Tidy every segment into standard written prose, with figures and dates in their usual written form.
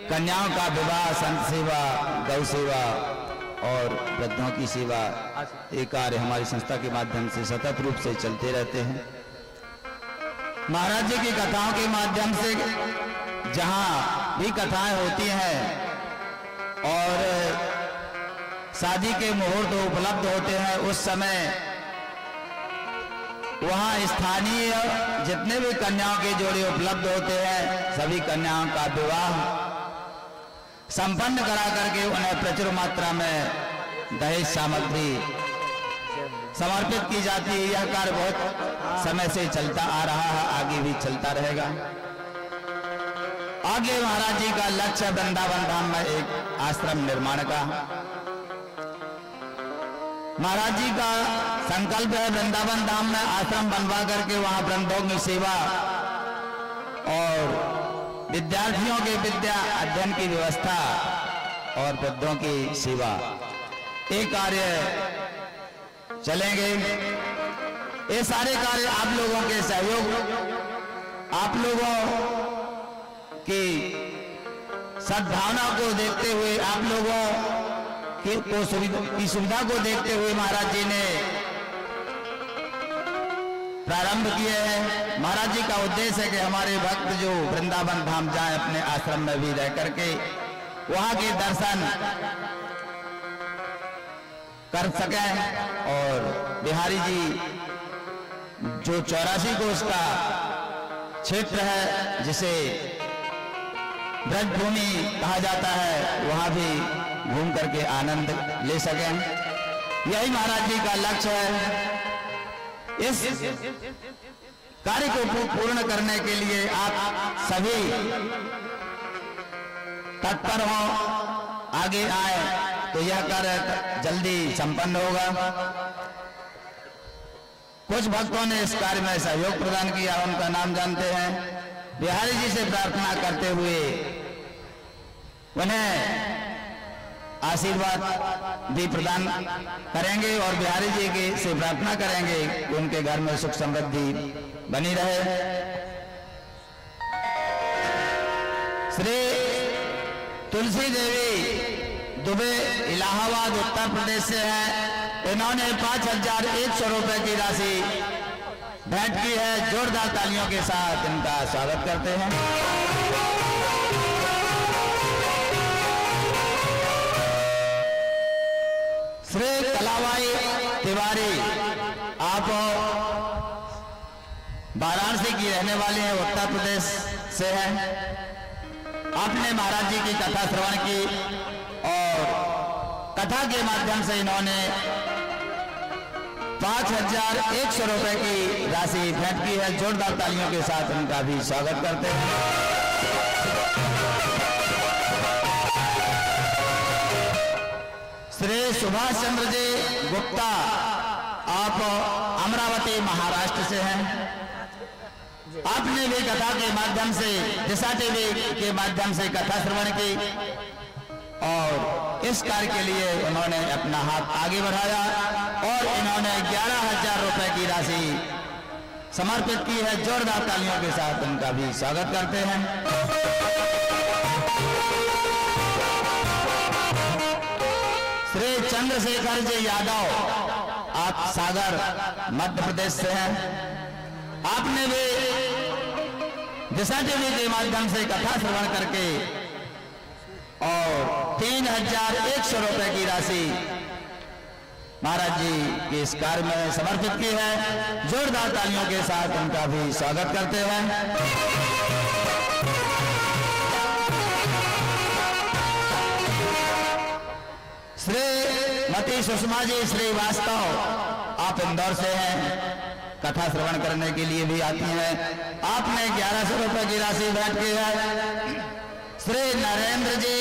कन्याओं का विवाह, संत सेवा, गौ सेवा और वृद्धों की सेवा, ये कार्य हमारी संस्था के माध्यम से सतत रूप से चलते रहते हैं। महाराज जी की कथाओं के माध्यम से जहां भी कथाएं होती हैं और शादी के मुहूर्त उपलब्ध होते हैं, उस समय वहां स्थानीय जितने भी कन्याओं के जोड़े उपलब्ध होते हैं, सभी कन्याओं का विवाह संपन्न करा करके उन्हें प्रचुर मात्रा में दहेज सामग्री समर्पित की जाती है। यह कार्य बहुत समय से चलता आ रहा है, आगे भी चलता रहेगा। आगे महाराज जी का लक्ष्य वृंदावन धाम में एक आश्रम निर्माण का। महाराज जी का संकल्प है वृंदावन धाम में आश्रम बनवा करके वहां वृंदों की सेवा और विद्यार्थियों के विद्या अध्ययन की व्यवस्था और वृद्धों की सेवा, ये कार्य चलेंगे। ये सारे कार्य आप लोगों के सहयोग, आप लोगों की सद्भावना को देखते हुए, आप लोगों की सुविधा को देखते हुए महाराज जी ने प्रारंभ किए हैं। महाराज जी का उद्देश्य है कि हमारे भक्त जो वृंदावन धाम जाएं, अपने आश्रम में भी रह करके वहां के दर्शन कर सकें और बिहारी जी जो 84 कोष का क्षेत्र है, जिसे ब्रजभूमि कहा जाता है, वहां भी घूम करके आनंद ले सकें। यही महाराज जी का लक्ष्य है। इस कार्य को पूर्ण करने के लिए आप सभी तत्पर हो, आगे आए तो यह कार्य जल्दी संपन्न होगा। कुछ भक्तों ने इस कार्य में सहयोग प्रदान किया, उनका नाम जानते हैं। बिहारी जी से प्रार्थना करते हुए उन्हें आशीर्वाद भी प्रदान करेंगे और बिहारी जी के से प्रार्थना करेंगे कि उनके घर में सुख समृद्धि बनी रहे। श्री तुलसी देवी दुबे इलाहाबाद उत्तर प्रदेश से हैं। इन्होंने 5100 रुपए की राशि भेंट की है। जोरदार तालियों के साथ इनका स्वागत करते हैं। श्री कलाबाई तिवारी, आप वाराणसी की रहने वाली हैं, उत्तर प्रदेश से हैं। आपने महाराज जी की कथा श्रवण की और कथा के माध्यम से इन्होंने 5100 रुपए की राशि भेंट की है। जोरदार तालियों के साथ इनका भी स्वागत करते हैं। श्री सुभाष चंद्र जी गुप्ता, आप अमरावती महाराष्ट्र से हैं। आपने भी कथा के माध्यम से, दिशा टीवी के माध्यम से कथा श्रवण की और इस कार्य के लिए उन्होंने अपना हाथ आगे बढ़ाया और इन्होंने 11,000 रुपए की राशि समर्पित की है। जोरदार तालियों के साथ उनका भी स्वागत करते हैं। श्री चंद्रशेखर जी यादव, आप सागर मध्य प्रदेश से हैं। आपने भी दिशा टीवी के माध्यम से कथा श्रवण करके और 3100 रुपए की राशि महाराज जी के इस कार्य में समर्पित की है। जोरदार तालियों के साथ उनका भी स्वागत करते हैं। श्रीमती सुषमा जी श्रीवास्तव, आप इंदौर से हैं, कथा श्रवण करने के लिए भी आती हैं। आपने 1100 रुपए की राशि भेंट की है। श्री नरेंद्र जी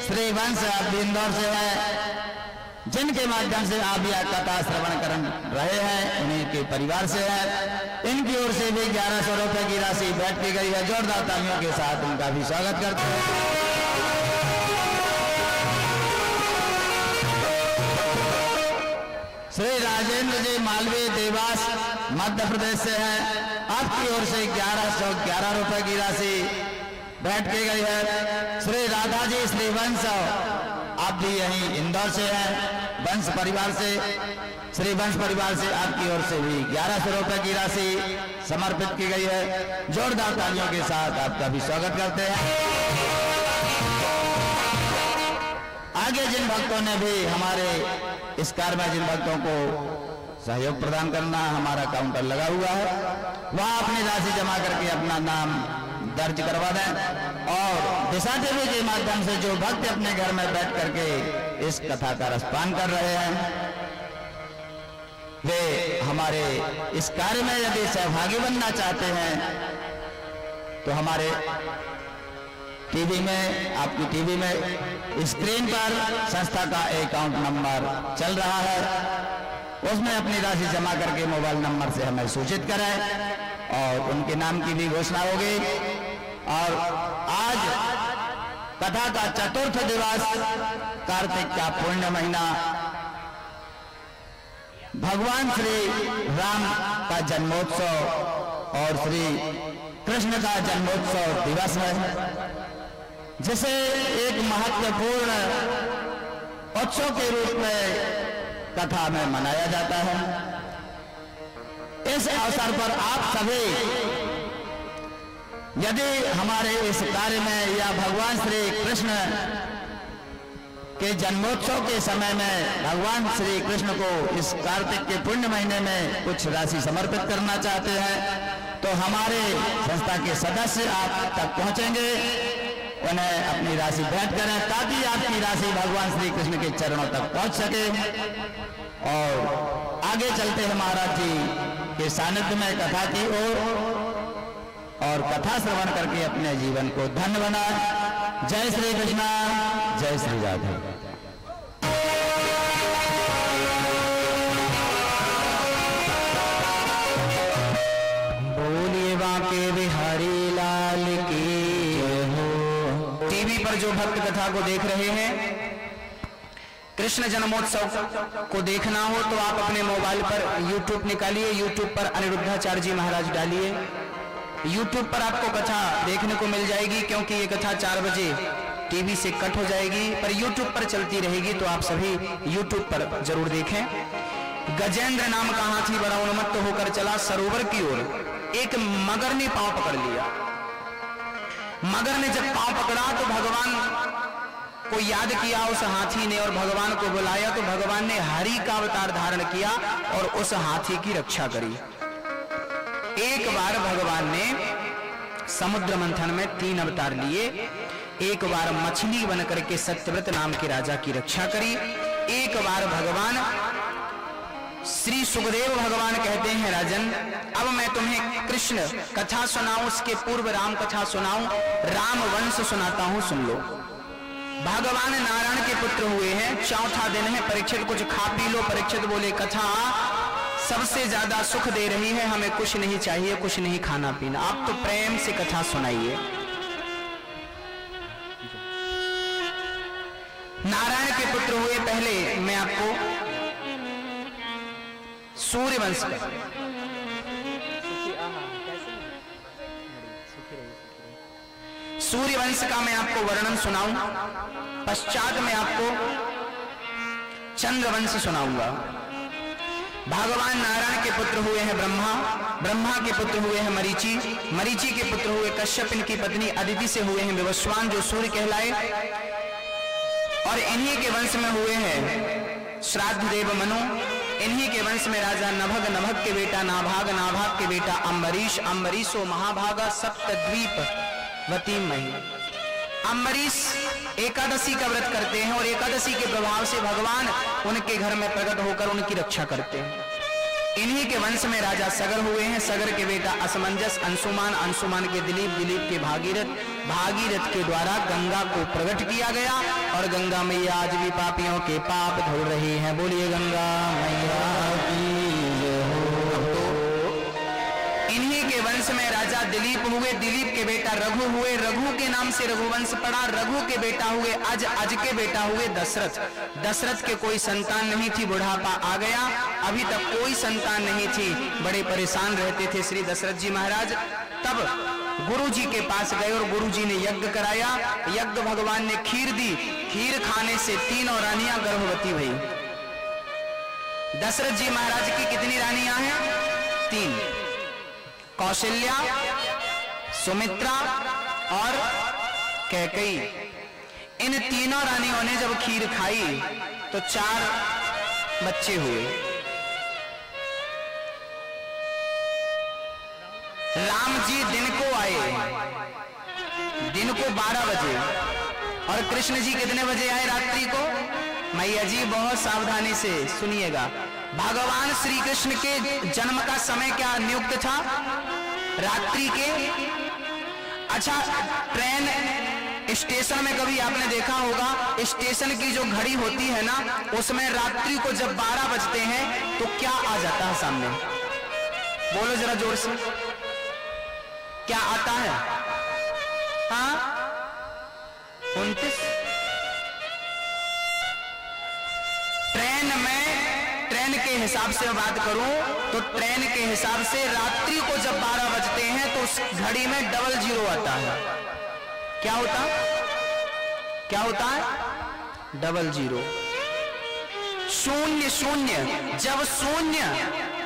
श्रीवंश, आप भी इंदौर से हैं, जिनके माध्यम से आप यह कथा श्रवण कर रहे हैं, उन्हीं के परिवार से हैं। इनकी ओर से भी 1100 रुपए की राशि भेंट की गई है। जोरदार तालियों के साथ उनका भी स्वागत करते हैं। श्री राजेंद्र जी मालवीय देवास मध्य प्रदेश से हैं। आपकी ओर से 1111 रुपए की राशि भेंट की गई है। श्री राधा जी श्री वंश, आप भी यहीं इंदौर से हैं, वंश परिवार से, श्री वंश परिवार से आपकी ओर से भी 1100 रुपए की राशि समर्पित की गई है। जोरदार तालियों के साथ आपका भी स्वागत करते हैं। आगे जिन भक्तों ने भी हमारे इस कार्य में जिन भक्तों को सहयोग प्रदान करना, हमारा काउंटर लगा हुआ है, वहां अपनी राशि जमा करके अपना नाम दर्ज करवा दें। और दिशा टीवी के माध्यम से जो भक्त अपने घर में बैठ करके इस कथा का रसपान कर रहे हैं, वे हमारे इस कार्य में यदि सहभागी बनना चाहते हैं तो हमारे टीवी में, आपकी टीवी में स्क्रीन पर संस्था का अकाउंट नंबर चल रहा है, उसमें अपनी राशि जमा करके मोबाइल नंबर से हमें सूचित करें और उनके नाम की भी घोषणा होगी। और आज कथा का चतुर्थ दिवस, कार्तिक का पुण्य महीना, भगवान श्री राम का जन्मोत्सव और श्री कृष्ण का जन्मोत्सव दिवस है, जिसे एक महत्वपूर्ण उत्सव के रूप में कथा में मनाया जाता है। इस अवसर पर आप सभी यदि हमारे इस कार्य में या भगवान श्री कृष्ण के जन्मोत्सव के समय में भगवान श्री कृष्ण को इस कार्तिक के पुण्य महीने में कुछ राशि समर्पित करना चाहते हैं तो हमारे संस्था के सदस्य आप तक पहुंचेंगे, उन्हें अपनी राशि भेंट करें ताकि आपकी राशि भगवान श्री कृष्ण के चरणों तक पहुंच सके। और आगे चलते हैं महाराज जी के सानिध्य में कथा की ओर, और कथा श्रवण करके अपने जीवन को धन्य बनाए। जय श्री कृष्ण, जय श्री राधे। बोलिए बांके बिहारी लाल की हो। टीवी पर जो भक्त कथा को देख रहे हैं, कृष्ण जन्मोत्सव को देखना हो तो आप अपने मोबाइल पर YouTube निकालिए, YouTube पर अनिरुद्धाचार्य जी महाराज डालिए, YouTube पर आपको कथा देखने को मिल जाएगी। क्योंकि ये कथा 4 बजे टीवी से कट हो जाएगी, पर YouTube पर चलती रहेगी, तो आप सभी YouTube पर जरूर देखें। गजेंद्र नाम का हाथी बड़ा उन्मत्त होकर चला सरोवर की ओर। एक मगर ने पांव पकड़ लिया। मगर ने जब पांव पकड़ा तो भगवान को याद किया उस हाथी ने और भगवान को बुलाया, तो भगवान ने हरि का अवतार धारण किया और उस हाथी की रक्षा करी। एक बार भगवान ने समुद्र मंथन में 3 अवतार लिए। एक बार मछली बनकर के सत्यव्रत नाम के राजा की रक्षा करी। एक बार भगवान श्री सुखदेव भगवान कहते हैं, राजन अब मैं तुम्हें कृष्ण कथा सुनाऊं, उसके पूर्व राम कथा सुनाऊं, राम वंश सुनाता हूं, सुन लो। भगवान नारायण के पुत्र हुए हैं, 4था दिन है। परीक्षित कुछ खा पी लो। परीक्षित बोले कथा सबसे ज्यादा सुख दे रही है, हमें कुछ नहीं चाहिए, कुछ नहीं खाना पीना, आप तो प्रेम से कथा सुनाइए। नारायण के पुत्र हुए पहले, मैं आपको सूर्यवंश का सूर्यवंश का मैं आपको वर्णन सुनाऊं, पश्चात मैं आपको चंद्रवंश सुनाऊंगा। भगवान नारायण के पुत्र हुए हैं ब्रह्मा, ब्रह्मा के पुत्र हुए हैं मरीचि, मरीचि के पुत्र हुए कश्यप, इनकी पत्नी अदिति से हुए हैं विवस्वान जो सूर्य कहलाए, और इन्हीं के वंश में हुए हैं श्राद्ध देव मनु, इन्हीं के वंश में राजा नभग, नभग के बेटा नाभाग, नाभाग के बेटा अम्बरीश, अम्बरीशो महाभागा सप्तद्वीप वती मही। अम्बरीश एकादशी का व्रत करते हैं और एकादशी के प्रभाव से भगवान उनके घर में प्रकट होकर उनकी रक्षा करते हैं। इन्हीं के वंश में राजा सगर हुए हैं, सगर के बेटा असमंजस, अंशुमान, अंशुमान के दिलीप, दिलीप के भागीरथ, भागीरथ के द्वारा गंगा को प्रकट किया गया और गंगा मैया आज भी पापियों के पाप धो रही हैं। बोलिए गंगा मैया की जय हो। इन्हीं के वंश में राजा दिलीप हुए, दिलीप के बेटा रघु हुए, रघु के नाम से रघुवंश पड़ा, रघु के बेटा हुए अज, अज के बेटा हुए दशरथ, दशरथ के कोई संतान नहीं थी, बुढ़ापा आ गया, अभी तक कोई संतान नहीं थी, बड़े परेशान रहते थे श्री दशरथ जी महाराज। तब गुरुजी के पास गए और गुरुजी ने यज्ञ कराया। यज्ञ भगवान ने खीर दी। खीर खाने से तीनों रानियां गर्भवती भई। दशरथ जी महाराज की कितनी रानियां हैं? 3, कौशल्या, सुमित्रा और कैकेयी। इन तीनों रानियों ने जब खीर खाई तो 4 बच्चे हुए। राम जी दिन को आए, दिन को 12 बजे, और कृष्ण जी कितने बजे आए रात्रि को? मैया जी बहुत सावधानी से सुनिएगा। भगवान श्री कृष्ण के जन्म का समय क्या नियुक्त था? रात्रि के। अच्छा, ट्रेन स्टेशन में कभी आपने देखा होगा, स्टेशन की जो घड़ी होती है ना, उसमें रात्रि को जब 12 बजते हैं तो क्या आ जाता है सामने? बोलो जरा जोर से, क्या आता है? हाँ, 29। ट्रेन के हिसाब से बात करूं तो ट्रेन के हिसाब से रात्रि को जब 12 बजते हैं तो उस घड़ी में 00 आता है। क्या होता? क्या होता है? 00। शून्य शून्य, जब शून्य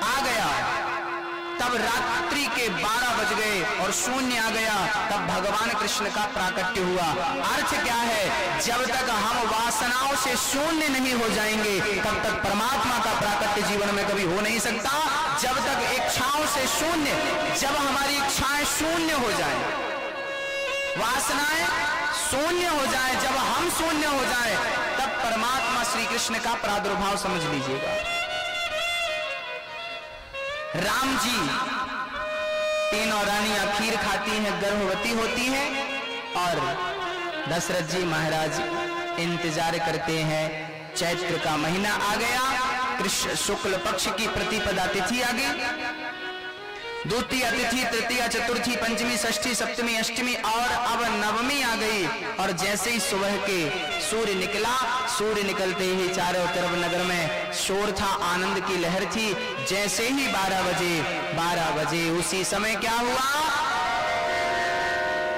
आ गया तब रात्रि के 12 बज गए और शून्य आ गया, तब भगवान कृष्ण का प्राकट्य हुआ। अर्थ क्या है? जब तक हम वासनाओं से शून्य नहीं हो जाएंगे तब तक परमात्मा का प्राकट्य जीवन में कभी हो नहीं सकता। जब तक इच्छाओं से शून्य, जब हमारी इच्छाएं शून्य हो जाए, वासनाएं शून्य हो जाए, जब हम शून्य हो जाए, तब परमात्मा श्री कृष्ण का प्रादुर्भाव समझ लीजिएगा। राम जी, तीनों रानियां खीर खाती हैं, गर्भवती होती हैं, और दशरथ जी महाराज इंतजार करते हैं। चैत्र का महीना आ गया, कृष्ण शुक्ल पक्ष की प्रतिपदा तिथि आ गई। द्वितीय तिथि, तृतीय, चतुर्थी, पंचमी, षष्ठी, सप्तमी, अष्टमी और अब नवमी आ गई। और जैसे ही सुबह के सूर्य निकला, सूर्य निकलते ही चारों तरफ नगर में शोर था, आनंद की लहर थी। जैसे ही 12 बजे उसी समय क्या हुआ?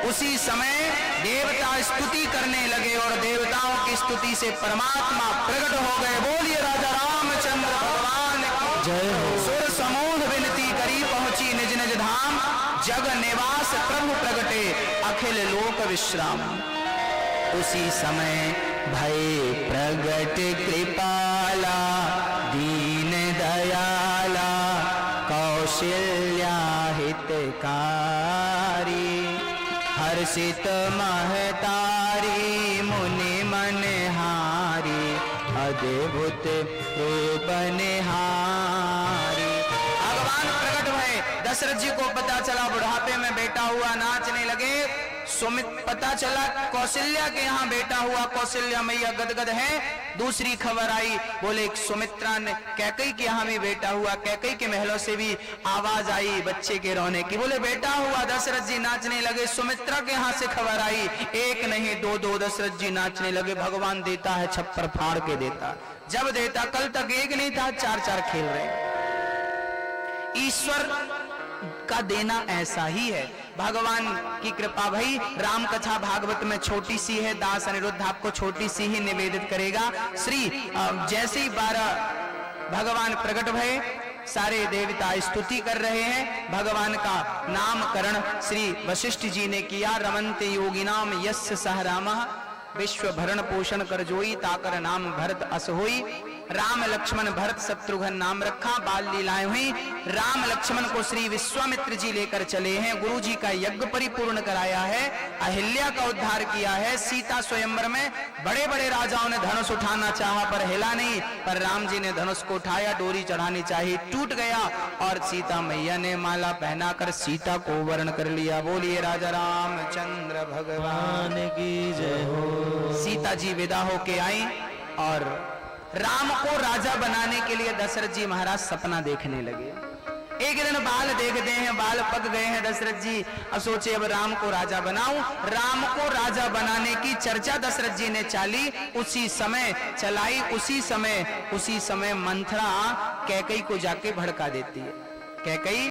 उसी समय देवता स्तुति करने लगे और देवताओं की स्तुति से परमात्मा प्रकट हो गए। बोलिए राजा रामचंद्र भगवान की जय हो। सुर समूह विनती करी पहुंची निज निज धाम, जग निवास प्रभु प्रगटे अखिल लोक विश्राम। उसी समय भय प्रगट कृपाला, दीन दयाला, कौशल्या हितकारी, हर्षित महतारी, मुनि मनहारी, अद्भुत रूप निहारी। भगवान प्रकट भय। दशरथ जी को पता चला, बुढ़ापे में बेटा हुआ, नाचने लगे। पता चला कौशल्या के यहाँ बेटा हुआ, कौशल्या मैया गदगद है। दूसरी खबर आई, बोले सुमित्रा ने कैकेयी के यहाँ भी बेटा हुआ। कैकेयी के महलों से भी आवाज आई बच्चे के रोने की, बोले बेटा हुआ। दशरथ जी नाचने लगे। सुमित्रा के यहाँ से खबर आई, 1 नहीं 2, दशरथ जी नाचने लगे। भगवान देता है, छप्पर फाड़ के देता। जब देता, कल तक 1 नहीं था, 4 खेल रहे। ईश्वर का देना ऐसा ही है, भगवान की कृपा। भाई राम कथा भागवत में छोटी सी है, दास अनिरुद्ध आपको छोटी सी ही निवेदित करेगा। श्री जैसे ही 12 भगवान प्रकट भय, सारे देवता स्तुति कर रहे हैं। भगवान का नामकरण श्री वशिष्ठ जी ने किया। रमन्ते योगिनाम यस्य सह रामः, विश्व भरण पोषण कर जोई, ताकर नाम भरत अस होई। राम लक्ष्मण भरत शत्रुघ्न नाम रखा। बाल लीलाएं हुई। राम लक्ष्मण को श्री विश्वामित्र जी लेकर चले हैं। गुरु जी का यज्ञ परिपूर्ण कराया है। अहिल्या का उद्धार किया है। सीता स्वयंवर में बड़े बड़े राजाओं ने धनुष उठाना चाहा पर हिला नहीं, पर राम जी ने धनुष को उठाया। डोरी चढ़ानी चाहिए, टूट गया, और सीता मैया ने माला पहनाकर सीता को वर्ण कर लिया। बोलिए राजा रामचंद्र भगवान की जय हो। सीता जी विदा होके आई और राम को राजा बनाने के लिए दशरथ जी महाराज सपना देखने लगे। एक दिन बाल देखते हैं, बाल पक गए हैं। दशरथ जी अब सोचे अब राम को राजा बनाऊं। राम को राजा बनाने की चर्चा दशरथ जी ने चलाई। उसी समय मंथरा कैकेयी को जाके भड़का देती है। कैकेयी